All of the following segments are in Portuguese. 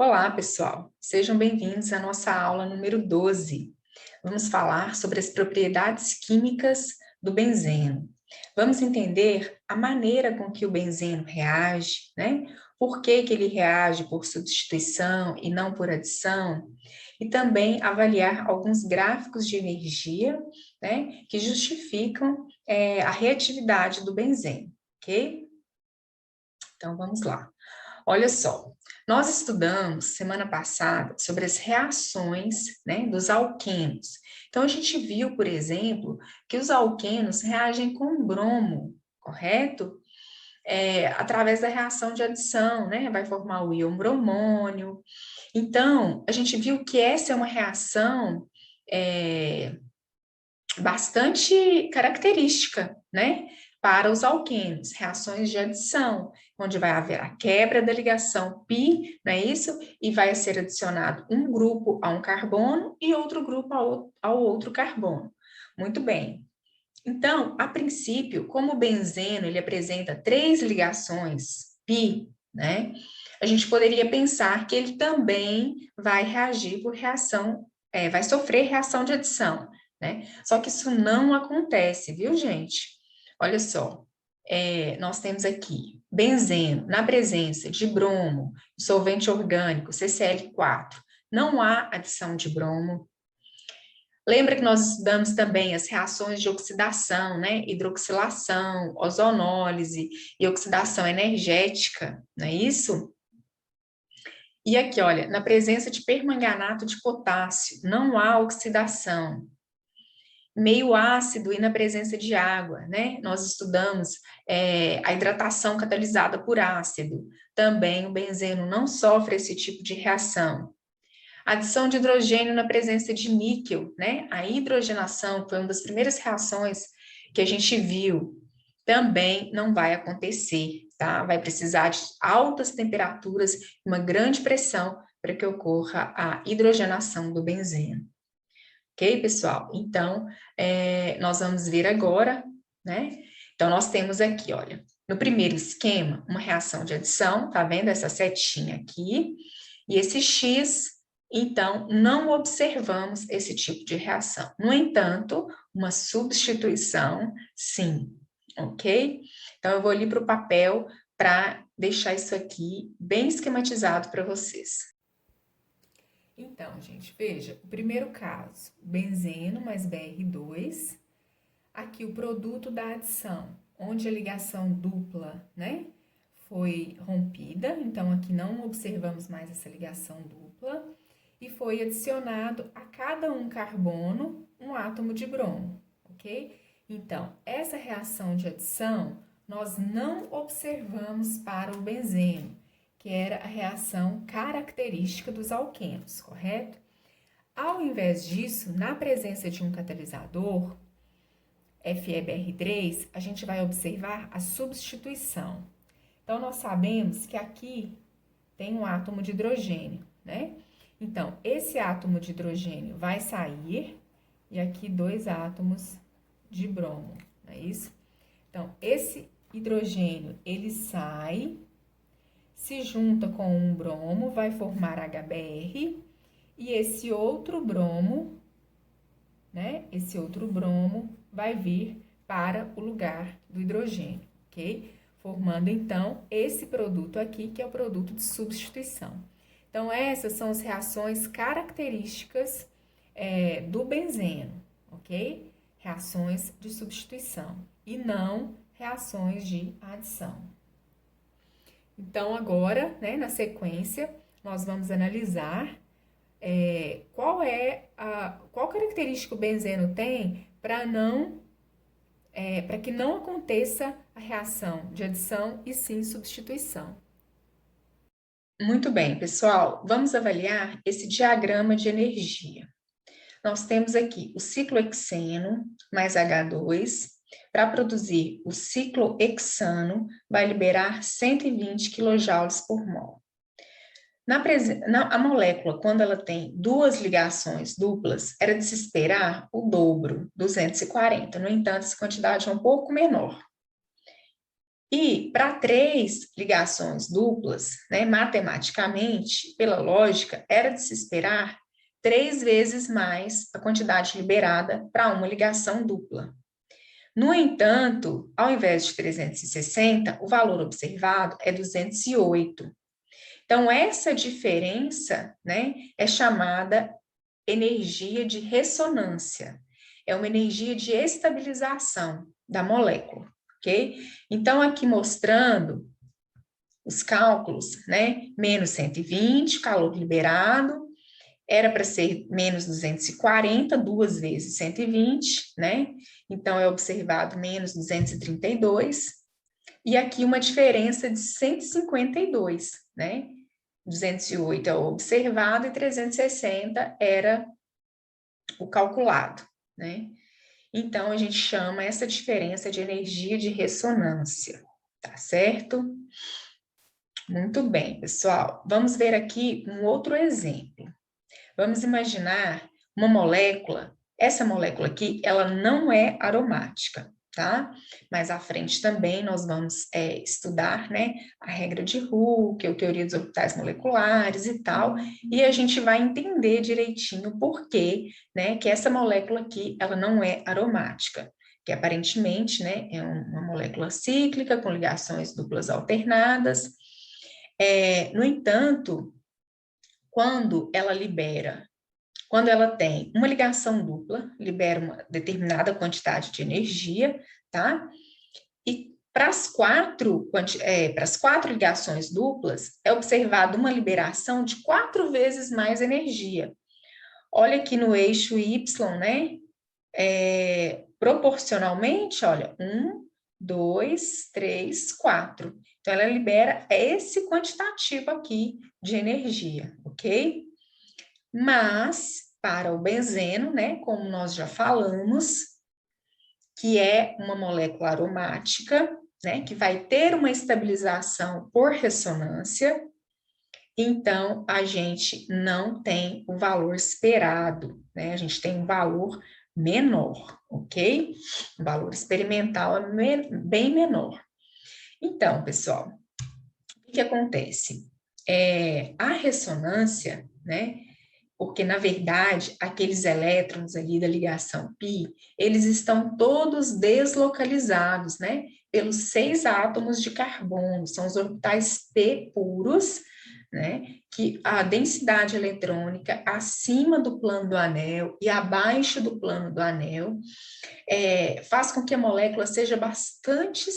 Olá, pessoal. Sejam bem-vindos à nossa aula número 12. Vamos falar sobre as propriedades químicas do benzeno. Vamos entender a maneira com que o benzeno reage, né? Por que que ele reage por substituição e não por adição? E também avaliar alguns gráficos de energia, né? Que justificam a reatividade do benzeno, ok? Então, vamos lá. Olha só, nós estudamos semana passada sobre as reações, né, dos alquenos. Então, a gente viu, por exemplo, que os alquenos reagem com bromo, correto? Através da reação de adição, né, vai formar o íon bromônio. Então, a gente viu que essa é uma reação é, bastante característica, né, para os alquenos, reações de adição, onde vai haver a quebra da ligação pi, não é isso? E vai ser adicionado um grupo a um carbono e outro grupo ao outro carbono. Muito bem. Então, a princípio, como o benzeno ele apresenta 3 ligações pi, né? A gente poderia pensar que ele também vai reagir por reação, vai sofrer reação de adição, né? Só que isso não acontece, viu, gente? Olha só, nós temos aqui benzeno na presença de bromo, solvente orgânico, CCl4. Não há adição de bromo. Lembra que nós estudamos também as reações de oxidação, né? Hidroxilação, ozonólise e oxidação energética, não é isso? E aqui, olha, na presença de permanganato de potássio, não há oxidação. Meio ácido e na presença de água, né? Nós estudamos a hidratação catalisada por ácido. Também o benzeno não sofre esse tipo de reação. Adição de hidrogênio na presença de níquel, né? A hidrogenação foi uma das primeiras reações que a gente viu. Também não vai acontecer, tá? Vai precisar de altas temperaturas e uma grande pressão para que ocorra a hidrogenação do benzeno. Ok, pessoal? Então, nós vamos ver agora, né? Então, nós temos aqui, olha, no primeiro esquema, uma reação de adição, tá vendo essa setinha aqui? E esse X, então, não observamos esse tipo de reação. No entanto, uma substituição, sim, ok? Então, eu vou ali para o papel para deixar isso aqui bem esquematizado para vocês. Então, gente, veja, o primeiro caso, benzeno mais Br2, aqui o produto da adição, onde a ligação dupla, né, foi rompida, então aqui não observamos mais essa ligação dupla, e foi adicionado a cada um carbono um átomo de bromo, ok? Então, essa reação de adição nós não observamos para o benzeno, que era a reação característica dos alquenos, correto? Ao invés disso, na presença de um catalisador, FeBr3, a gente vai observar a substituição. Então, nós sabemos que aqui tem um átomo de hidrogênio, né? Então, esse átomo de hidrogênio vai sair e aqui 2 átomos de bromo, não é isso? Então, esse hidrogênio, ele sai, se junta com um bromo, vai formar HBr, e esse outro bromo, né? Esse outro bromo vai vir para o lugar do hidrogênio, ok? Formando, então, esse produto aqui, que é o produto de substituição. Então, essas são as reações características do benzeno, ok? Reações de substituição e não reações de adição. Então, agora, né, na sequência, nós vamos analisar qual característica o benzeno tem para que não aconteça a reação de adição e sim substituição. Muito bem, pessoal, vamos avaliar esse diagrama de energia. Nós temos aqui o ciclohexeno mais H2, para produzir o ciclohexano, vai liberar 120 kJ por mol. A molécula, quando ela tem 2 ligações duplas, era de se esperar o dobro, 240. No entanto, essa quantidade é um pouco menor. E para 3 ligações duplas, né, matematicamente, pela lógica, era de se esperar 3 vezes mais a quantidade liberada para uma ligação dupla. No entanto, ao invés de 360, o valor observado é 208. Então, essa diferença, né, é chamada energia de ressonância. É uma energia de estabilização da molécula, ok? Então, aqui mostrando os cálculos, né? Menos 120, calor liberado, era para ser menos 240, 2 vezes 120, né? Então, é observado menos 232, e aqui uma diferença de 152, né? 208 é o observado e 360 era o calculado, né? Então, a gente chama essa diferença de energia de ressonância, tá certo? Muito bem, pessoal. Vamos ver aqui um outro exemplo. Vamos imaginar uma molécula. Essa molécula aqui, ela não é aromática, tá? Mas à frente também nós vamos estudar, né, a regra de Hooke, a teoria dos orbitais moleculares e tal, e a gente vai entender direitinho por que, né, que essa molécula aqui, ela não é aromática, que aparentemente, né, é uma molécula cíclica com ligações duplas alternadas. No entanto, quando ela tem uma ligação dupla, libera uma determinada quantidade de energia, tá? E para as quatro ligações duplas, é observada uma liberação de 4 vezes mais energia. Olha aqui no eixo Y, né? Proporcionalmente, olha, 1, 2, 3, 4. Então, ela libera esse quantitativo aqui de energia, ok? Mas, para o benzeno, né, como nós já falamos, que é uma molécula aromática, né, que vai ter uma estabilização por ressonância, então a gente não tem o valor esperado, né, a gente tem um valor menor, ok? O valor experimental é bem menor. Então, pessoal, o que acontece? A ressonância, né, porque, na verdade, aqueles elétrons ali da ligação π, eles estão todos deslocalizados, né? Pelos 6 átomos de carbono, são os orbitais p puros, né? Que a densidade eletrônica acima do plano do anel e abaixo do plano do anel faz com que a molécula seja bastante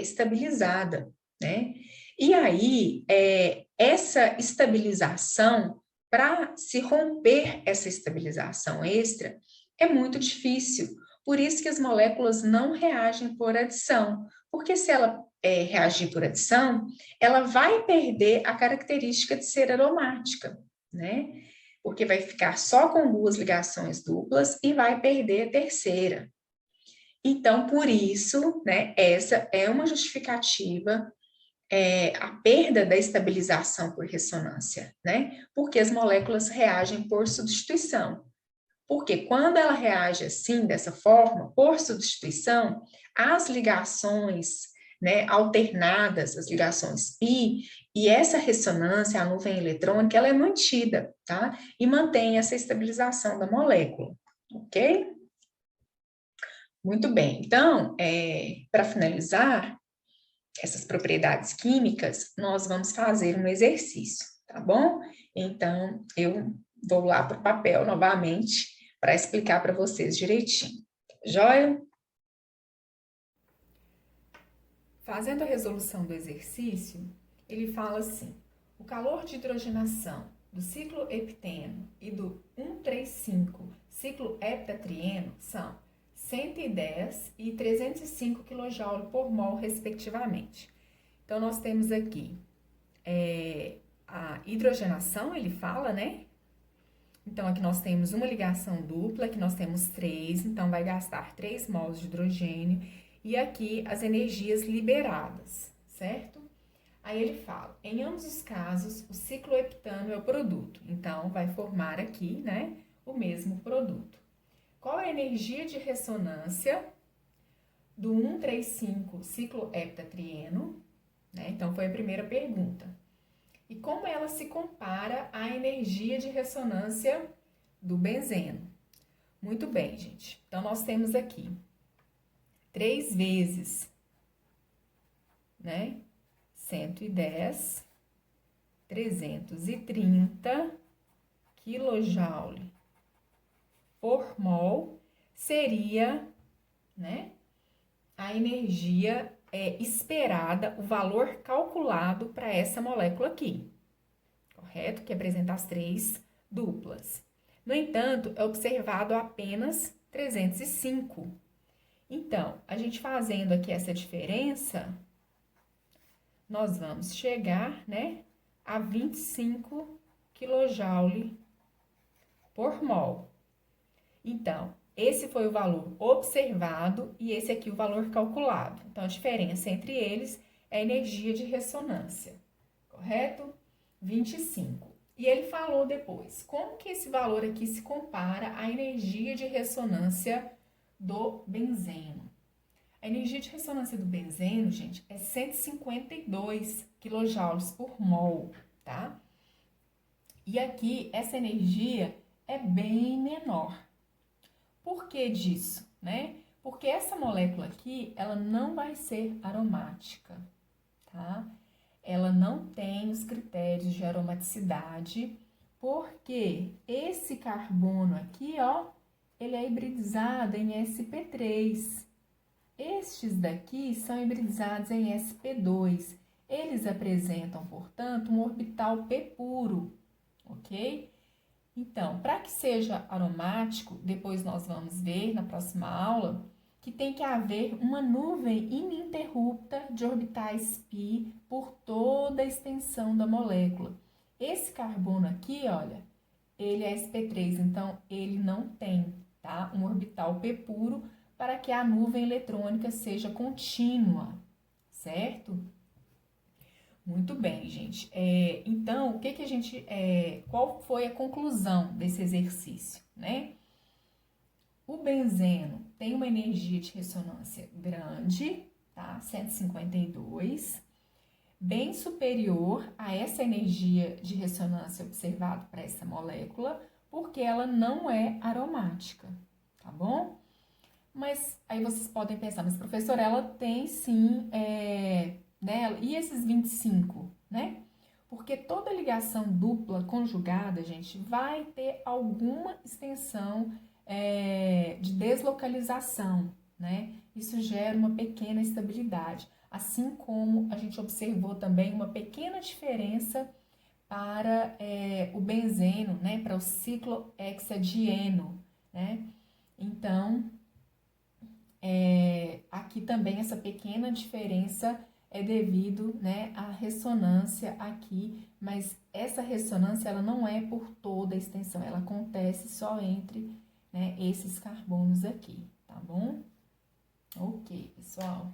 estabilizada, né? E aí, essa estabilização, para se romper essa estabilização extra, é muito difícil. Por isso que as moléculas não reagem por adição, porque se ela reagir por adição, ela vai perder a característica de ser aromática, né? Porque vai ficar só com 2 ligações duplas e vai perder a terceira. Então, por isso, né, essa é uma justificativa, a perda da estabilização por ressonância, né? Porque as moléculas reagem por substituição. Porque quando ela reage assim, dessa forma, por substituição, as ligações, né, alternadas, as ligações π, e essa ressonância, a nuvem eletrônica, ela é mantida, tá? E mantém essa estabilização da molécula, ok? Muito bem. Então, para finalizar essas propriedades químicas, nós vamos fazer um exercício, tá bom? Então, eu vou lá para o papel novamente para explicar para vocês direitinho. Joia? Fazendo a resolução do exercício, ele fala assim: o calor de hidrogenação do ciclo hepteno e do 135 ciclo heptatrieno são 110 e 305 kJ por mol, respectivamente. Então, nós temos aqui a hidrogenação, ele fala, né? Então, aqui nós temos uma ligação dupla, aqui nós temos 3, então vai gastar 3 mols de hidrogênio. E aqui as energias liberadas, certo? Aí ele fala, em ambos os casos, o cicloheptano é o produto. Então, vai formar aqui, né, o mesmo produto. Qual é a energia de ressonância do 1,3,5 cicloheptatrieno, né? Então, foi a primeira pergunta. E como ela se compara à energia de ressonância do benzeno? Muito bem, gente. Então, nós temos aqui 3 vezes, né? 110, 330 kJ por mol seria, né, a energia esperada, o valor calculado para essa molécula aqui, correto? Que apresenta as 3 duplas. No entanto, é observado apenas 305. Então, a gente fazendo aqui essa diferença, nós vamos chegar, né, a 25 kJ por mol. Então, esse foi o valor observado e esse aqui o valor calculado. Então, a diferença entre eles é a energia de ressonância, correto? 25. E ele falou depois, como que esse valor aqui se compara à energia de ressonância do benzeno? A energia de ressonância do benzeno, gente, é 152 kJ por mol, tá? E aqui, essa energia é bem menor. Por que disso, né? Porque essa molécula aqui, ela não vai ser aromática, tá? Ela não tem os critérios de aromaticidade, porque esse carbono aqui, ó, ele é hibridizado em sp3. Estes daqui são hibridizados em sp2. Eles apresentam, portanto, um orbital p puro, ok? Então, para que seja aromático, depois nós vamos ver na próxima aula, que tem que haver uma nuvem ininterrupta de orbitais π por toda a extensão da molécula. Esse carbono aqui, olha, ele é sp3, então ele não tem, tá? Um orbital p puro para que a nuvem eletrônica seja contínua, certo? Muito bem, gente. Então, o que a gente, qual foi a conclusão desse exercício, né? O benzeno tem uma energia de ressonância grande, tá? 152, bem superior a essa energia de ressonância observada para essa molécula, porque ela não é aromática, tá bom? Mas aí vocês podem pensar, mas professora, ela tem sim, né? E esses 25, né? Porque toda ligação dupla conjugada, gente, vai ter alguma extensão de deslocalização, né? Isso gera uma pequena estabilidade, assim como a gente observou também uma pequena diferença para o benzeno, né? Para o ciclohexadieno, né? Então, aqui também essa pequena diferença é devido, né, à ressonância aqui, mas essa ressonância ela não é por toda a extensão, ela acontece só entre, né, esses carbonos aqui, tá bom? Ok, pessoal.